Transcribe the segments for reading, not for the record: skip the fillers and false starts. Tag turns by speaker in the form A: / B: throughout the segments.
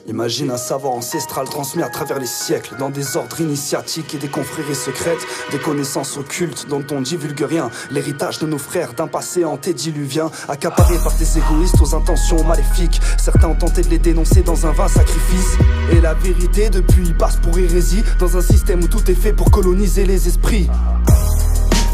A: Imagine un savoir ancestral transmis à travers les siècles, dans des ordres initiatiques et des confréries secrètes, des connaissances occultes dont on divulgue rien, l'héritage de nos frères d'un passé antédiluvien, accaparé par des égoïstes aux intentions maléfiques. Certains ont tenté de les dénoncer dans un vain sacrifice, et la vérité depuis passe pour hérésie, dans un système où tout est fait pour coloniser les esprits.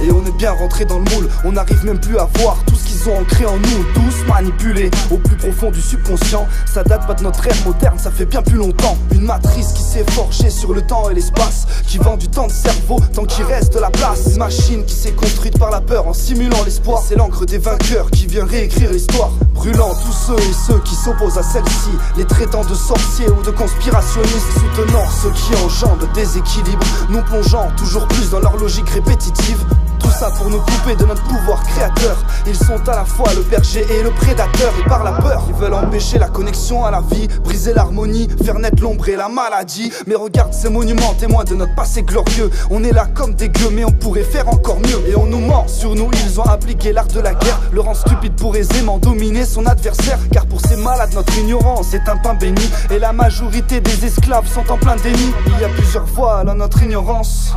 A: Et on est bien rentré dans le moule, on n'arrive même plus à voir tout ce qu'ils ont ancré en nous, tous manipulés au plus profond du subconscient. Ça date pas de notre ère moderne, ça fait bien plus longtemps. Une matrice qui s'est forgée sur le temps et l'espace, qui vend du temps de cerveau tant qu'il reste de la place. Une machine qui s'est construite par la peur en simulant l'espoir. C'est l'encre des vainqueurs qui vient réécrire l'histoire, brûlant tous ceux et ceux qui s'opposent à celle-ci, les traitant de sorciers ou de conspirationnistes, soutenant ceux qui engendrent le déséquilibre, nous plongeant toujours plus dans leur logique répétitive. Tout ça pour nous couper de notre pouvoir créateur. Ils sont à la fois le berger et le prédateur. Et par la peur, ils veulent empêcher la connexion à la vie, briser l'harmonie, faire naître l'ombre et la maladie. Mais regarde ces monuments, témoins de notre passé glorieux. On est là comme des gueux, mais on pourrait faire encore mieux. Et on nous ment, sur nous ils ont appliqué l'art de la guerre, le rend stupide pour aisément dominer son adversaire. Car pour ces malades, notre ignorance est un pain béni, et la majorité des esclaves sont en plein déni. Il y a plusieurs voiles à notre ignorance.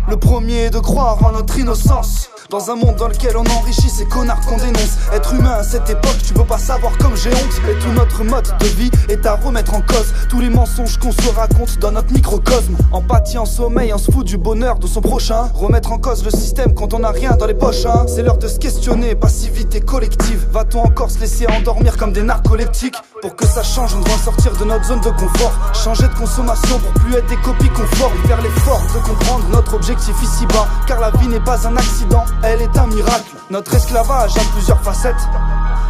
A: Le premier est de croire en notre innocence, dans un monde dans lequel on enrichit ces connards qu'on dénonce. Être humain à cette époque, tu peux pas savoir comme j'ai honte. Et tout notre mode de vie est à remettre en cause. Tous les mensonges qu'on se raconte dans notre microcosme. Empathie en sommeil, on se fout du bonheur de son prochain. Remettre en cause le système quand on a rien dans les poches, hein. C'est l'heure de se questionner, passivité collective. Va-t-on encore se laisser endormir comme des narcoleptiques? Pour que ça change, on doit sortir de notre zone de confort, changer de consommation pour plus être des copies conformes. Faire l'effort de comprendre notre objectif ici-bas, car la vie n'est pas un accident, elle est un miracle. Notre esclavage a plusieurs facettes,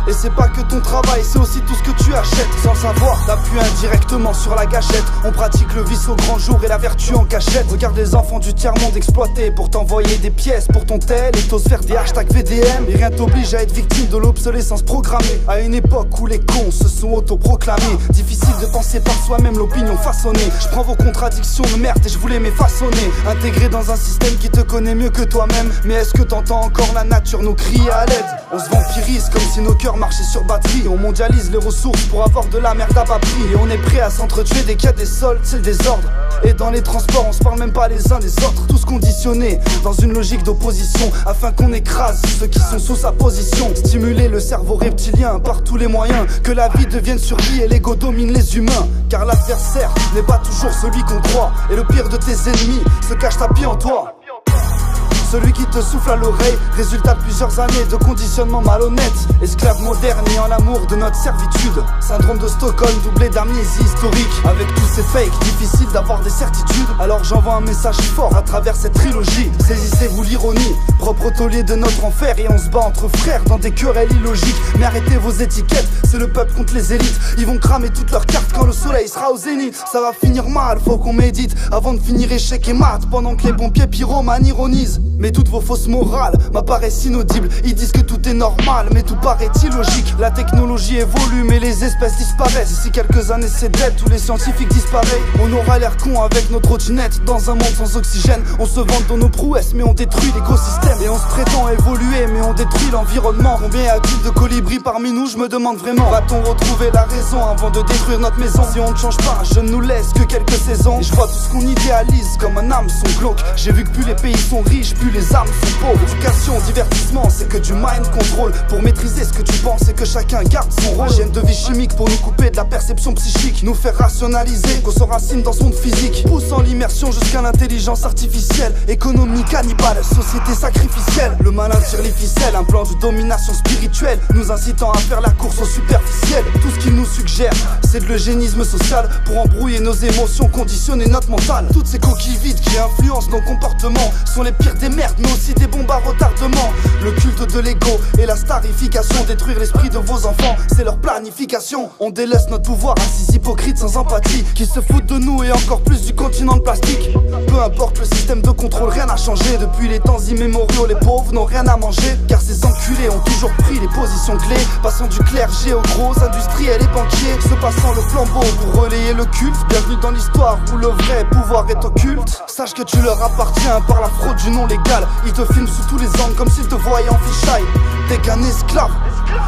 A: et c'est pas que ton travail, c'est aussi tout ce que tu achètes. Sans le savoir, t'appuies indirectement sur la gâchette. On pratique le vice au grand jour et la vertu en cachette. Regarde les enfants du tiers-monde exploités pour t'envoyer des pièces pour ton tel, et t'oses faire des hashtags VDM. Et rien t'oblige à être victime de l'obsolescence programmée, à une époque où les cons se sont autoproclamés. Difficile de penser par soi-même l'opinion façonnée. Je prends vos contradictions de merde et je voulais m'effaçonner, intégré dans un système qui te connaît mieux que toi-même. Mais est-ce que t'entends encore la nature nous crier à l'aide? On se vampirise comme si nos cœurs marchaient sur batterie. On mondialise les ressources pour avoir de la merde à bas prix, et on est prêt à s'entretuer dès qu'il y a des soldes, c'est le désordre. Et dans les transports on se parle même pas les uns des autres, tous conditionnés dans une logique d'opposition, afin qu'on écrase ceux qui sont sous sa position. Stimuler le cerveau reptilien par tous les moyens, que la vie devienne survie et l'ego domine les humains. Car l'adversaire n'est pas toujours celui qu'on croit, et le pire de tes ennemis se cache tapis en toi. Celui qui te souffle à l'oreille, résultat de plusieurs années de conditionnement malhonnête. Esclave moderne ayant l'amour de notre servitude. Syndrome de Stockholm doublé d'amnésie historique. Avec tous ces fakes, difficile d'avoir des certitudes. Alors j'envoie un message fort à travers cette trilogie. Saisissez-vous l'ironie, propre taulier de notre enfer. Et on se bat entre frères dans des querelles illogiques. Mais arrêtez vos étiquettes, c'est le peuple contre les élites. Ils vont cramer toutes leurs cartes quand le soleil sera au zénith. Ça va finir mal, faut qu'on médite avant de finir échec et mat, pendant que les pompiers pyromanes ironisent. Mais toutes vos fausses morales m'apparaissent inaudibles. Ils disent que tout est normal, mais tout paraît illogique. La technologie évolue, mais les espèces disparaissent. D'ici quelques années c'est dead, tous les scientifiques disparaissent. On aura l'air con avec nos trottinettes dans un monde sans oxygène. On se vante dans nos prouesses, mais on détruit l'écosystème. Et on se prétend évoluer, mais on détruit l'environnement. Combien y a-t-il de colibris parmi nous, je me demande vraiment. Va-t-on retrouver la raison avant de détruire notre maison? Si on ne change pas, je ne nous laisse que quelques saisons. Et je vois tout ce qu'on idéalise comme un hameçon glauque. J'ai vu que plus les pays sont riches, plus les âmes sont pauvres. Éducation, divertissement, c'est que du mind control. Pour maîtriser ce que tu penses et que chacun garde son rôle. Hygiène de vie chimique pour nous couper de la perception psychique, nous faire rationaliser qu'on s'enracine dans son monde physique, poussant l'immersion jusqu'à l'intelligence artificielle. Économie cannibale, société sacrificielle. Le malin tire les ficelles, un plan de domination spirituelle, nous incitant à faire la course au superficiel. Tout ce qu'il nous suggère, c'est de l'eugénisme social pour embrouiller nos émotions, conditionner notre mental. Toutes ces coquilles vides qui influencent nos comportements sont les pires des merdes, mais aussi des bombes à retardement. Le culte de l'ego et la starification, détruire l'esprit de vos enfants, c'est leur planification. On délaisse notre pouvoir à ces hypocrites sans empathie, qui se foutent de nous et encore plus du continent de plastique. Peu importe le système de contrôle, rien n'a changé. Depuis les temps immémoriaux, les pauvres n'ont rien à manger, car ces enculés ont toujours pris les positions clés, passant du clergé aux gros industriels et banquiers, se passant le flambeau pour relayer le culte. Bienvenue dans l'histoire où le vrai pouvoir est occulte. Sache que tu leur appartiens par la fraude du non légal. Ils te filment sous tous les angles comme s'ils te voyaient en fichaille. t'es qu'un esclave.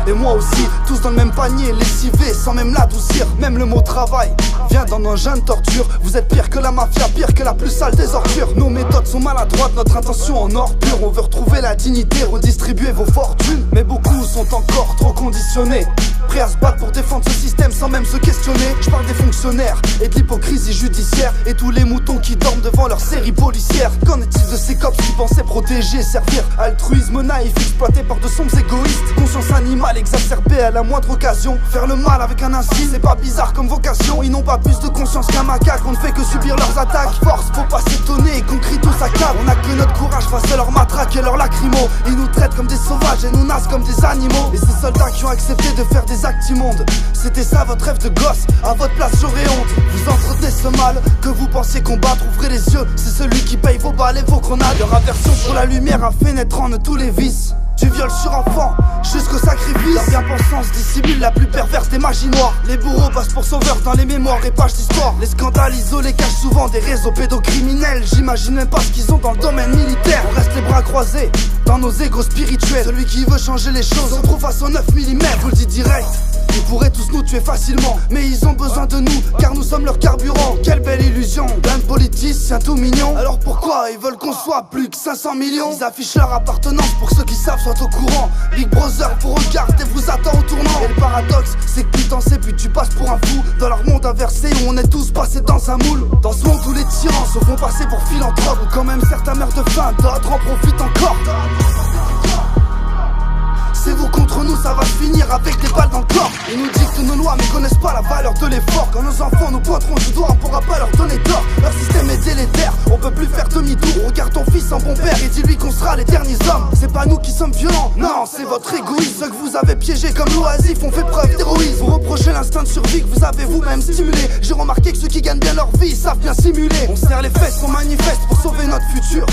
A: Et moi aussi, tous dans le même panier, lessivés sans même l'adoucir. Même le mot travail vient d'un engin de torture. Vous êtes pire que la mafia, pire que la plus sale des ordures. Nos méthodes sont maladroites, notre intention en or pur. On veut retrouver la dignité, redistribuer vos fortunes. Mais beaucoup sont encore trop conditionnés, prêts à se battre pour défendre ce système sans même se questionner. Je parle des fonctionnaires et de l'hypocrisie judiciaire, et tous les moutons qui dorment devant leur série policière. Qu'en est-il de ces cops qui pensaient protéger, servir? Altruisme naïf exploité par de sombres égoïstes. Conscience animale exacerbée à la moindre occasion. Faire le mal avec un insigne, c'est pas bizarre comme vocation. Ils n'ont pas plus de conscience qu'un macaque, on ne fait que subir leurs attaques. À force, faut pas s'étonner qu'on crie tous à câble. On a que notre courage face à leurs matraques et leurs lacrymos. Ils nous traitent comme des sauvages et nous nassent comme des animaux. Et ces soldats qui ont accepté de faire des actes immondes, c'était ça votre rêve de gosse? À votre place j'aurais honte. Vous entretenez ce mal que vous pensiez combattre. Ouvrez les yeux, c'est celui qui paye vos balles et vos grenades. Leur aversion pour la lumière a fait naître en eux tous les vices. Du viol sur enfant jusqu'au sacrifice. La bien-pensance dissimule la plus perverse des magies noires. Les bourreaux passent pour sauveurs dans les mémoires et pages d'histoire. Les scandales isolés cachent souvent des réseaux pédocriminels. J'imagine même pas ce qu'ils ont dans le domaine militaire. On reste les bras croisés dans nos égos spirituels. Celui qui veut changer les choses se trouve face au 9 mm. Vous le dis direct, ils pourraient tous nous tuer facilement, mais ils ont besoin de nous car nous sommes leur carburant. Quelle belle illusion d'un politicien tout mignon. Alors pourquoi ils veulent qu'on soit plus que 500 millions? Ils affichent leur appartenance pour ceux qui savent soient au courant. Big Brother vous regarde et vous attend au tournant. Et le paradoxe c'est que plus t'en sais plus tu passes pour un fou. Dans leur monde inversé où on est tous passés dans un moule. Dans ce monde où les tyrans se font passer pour philanthropes, où quand même certains meurent de faim, d'autres en profitent encore. C'est vous contre nous, ça va se finir avec des balles dans le corps. Ils nous dictent nos lois mais connaissent pas la valeur de l'effort. Quand nos enfants nous pointeront du doigt, on pourra pas leur donner tort. Leur système est délétère, on peut plus faire demi-tour. Regarde ton fils en bon père et dis-lui qu'on sera les derniers hommes. C'est pas nous qui sommes violents, non, c'est votre égoïsme. Ceux que vous avez piégés comme l'oisif ont fait preuve d'héroïsme. Vous reprochez l'instinct de survie que vous avez vous-même stimulé. J'ai remarqué que ceux qui gagnent bien leur vie savent bien simuler. On serre les fesses, on manifeste pour sauver notre futur.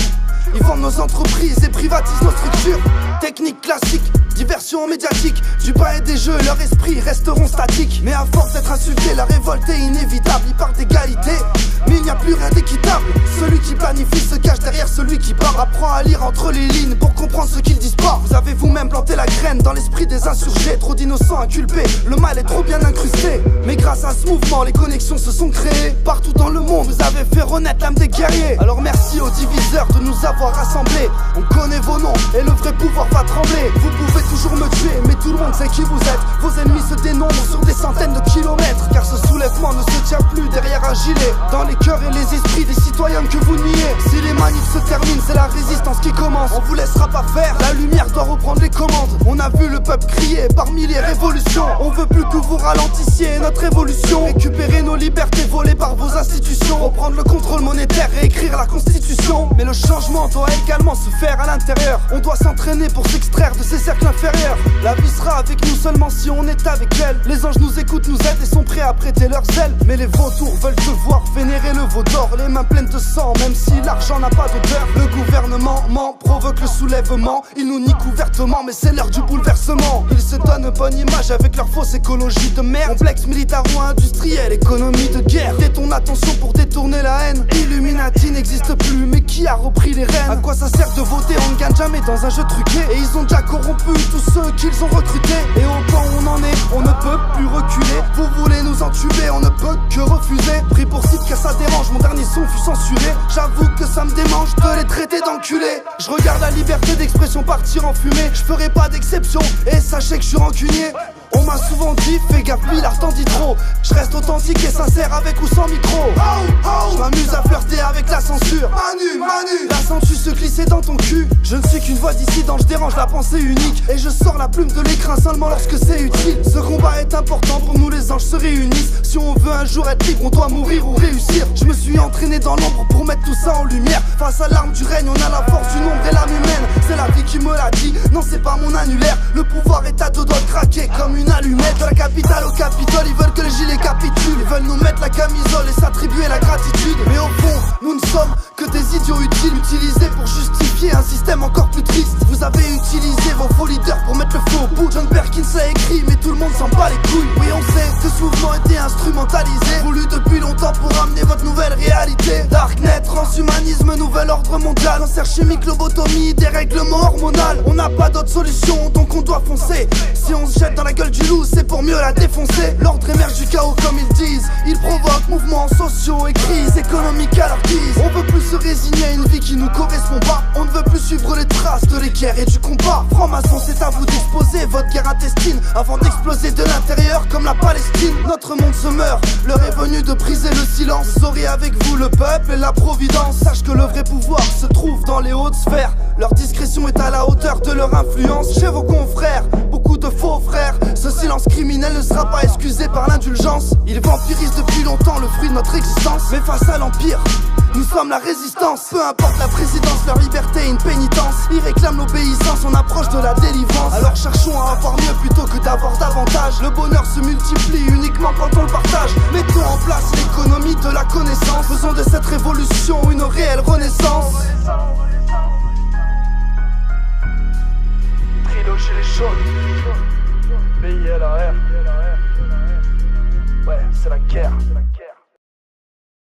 A: Ils vendent nos entreprises et privatisent nos structures. Technique classique, diversion médiatique, du pain et des jeux, leur esprit resteront statiques. Mais à force d'être insulté, la révolte est inévitable. Ils parlent d'égalité, mais il n'y a plus rien d'équitable. Celui qui planifie se cache derrière celui qui parle. Apprends à lire entre les lignes pour comprendre ce qu'ils disent pas. Vous avez vous-même planté la graine dans l'esprit des insurgés. Trop d'innocents inculpés, le mal est trop bien incrusté. Mais grâce à ce mouvement, les connexions se sont créées. Partout dans le monde, vous avez fait renaître l'âme des guerriers. Alors merci aux diviseurs de nous avoir rassemblés. On connaît vos noms et le vrai pouvoir va trembler. Vous pouvez toujours me tuer, mais tout le monde sait qui vous êtes. Vos ennemis se dénombrent sur des centaines de kilomètres. Car ce soulèvement ne se tient plus derrière un gilet. Dans les cœurs et les esprits des citoyens que vous niez. Si les manifs se terminent, c'est la résistance qui commence. On vous laissera pas faire, la lumière doit reprendre les commandes. On a vu le peuple crier par milliers révolutions. On veut plus que vous ralentissiez notre évolution. Récupérer nos libertés volées par vos institutions. Reprendre le contrôle monétaire et écrire la constitution. Mais le changement doit également se faire à l'intérieur. On doit s'entraîner pour s'extraire de ces cercles inférieurs. La vie sera avec nous seulement si on est avec elle. Les anges nous écoutent, nous aident et sont prêts à prêter leurs ailes. Mais les vautours veulent te voir vénérer le veau d'or, les mains pleines de sang, même si l'argent n'a pas d'odeur. Le gouvernement ment, provoque le soulèvement. Ils nous nient ouvertement, mais c'est l'heure du bouleversement. Ils se donnent bonne image avec leur fausse écologie de merde. Complexe militaro-industriel, économie de guerre. Dès ton attention pour détourner la haine. Illuminati n'existe plus, mais qui a repris les rênes? À quoi ça sert de voter? On ne gagne jamais dans un jeu truqué. Et ils ont déjà corrompu tous ceux qu'ils ont recrutés. Et au point où on en est, on ne peut plus reculer. Vous voulez nous entuber, on ne peut que refuser. Pris pour cible car ça dérange, mon dernier son fut censuré. J'avoue que ça me démange de les traiter d'enculés. Je regarde la liberté d'expression partir en fumée. Je ferai pas d'exception, et sachez que je suis rancunier. On m'a souvent dit, fais gaffe, Billard t'en dit trop. Je reste authentique et sincère avec ou sans micro. Je m'amuse à flirter avec la censure. Manu, la sens-tu se glisser dans ton cul? Je ne suis qu'une voix dissidente, je dérange la pensée unique. Et je sors la plume de l'écrin seulement lorsque c'est utile. Ce combat est important, pour nous les anges se réunissent. Si on veut un jour être libre, on doit mourir ou réussir. Je me suis entraîné dans l'ombre pour mettre tout ça en lumière. Face à l'arme du règne, on a la force du nombre et l'âme humaine. C'est la vie qui me l'a dit, non c'est pas mon annulaire. Le pouvoir est à deux doigts de craquer comme une allumette. De la capitale au Capitole, ils veulent que le gilet capitule. Ils veulent nous mettre la camisole et s'attribuer la gratitude. Mais au fond, nous ne sommes que des idiots utiles, utilisés pour justifier un système encore plus triste. Vous avez utilisé vos faux leaders pour mettre le feu au bout. John Perkins a écrit, mais tout le monde s'en bat les couilles. Oui, on sait que ce mouvement était instrumentalisé, voulu depuis longtemps pour amener votre nouvelle réalité. Darknet Transhumanisme, nouvel ordre mondial, cancer chimique, lobotomie, dérèglement hormonal. On n'a pas d'autre solution, donc on doit foncer. Si on se jette dans la gueule du loup, c'est pour mieux la défoncer. L'ordre émerge du chaos comme ils disent. Il provoque mouvements sociaux et crises économiques à leur guise. On veut plus se résigner à une vie qui nous correspond pas. On ne veut plus suivre les traces de les guerres et du combat. Franc-maçon, c'est à vous d'exposer votre guerre intestine avant d'exploser de l'intérieur comme la Palestine. Notre monde se meurt, l'heure est venue de briser le silence. Vous aurez avec vous le peuple et la providence. Sache que le vrai pouvoir se trouve dans les hautes sphères. Leur discrétion est à la hauteur de leur influence. Chez vos confrères, beaucoup de faux frères. Ce silence criminel ne sera pas excusé par l'indulgence. Ils vampirisent depuis longtemps le fruit de notre existence. Mais face à l'empire, nous sommes la résistance. Peu importe la présidence, leur liberté est une pénitence. Ils réclament l'obéissance, on approche de la délivrance. Alors cherchons à avoir mieux plutôt que d'avoir davantage. Le bonheur se multiplie uniquement quand on le partage. Mettons en place l'économie de la connaissance. Faisons de cette révolution une réelle renaissance. Trilogie les chaudes, BILAR. Ouais, c'est la guerre.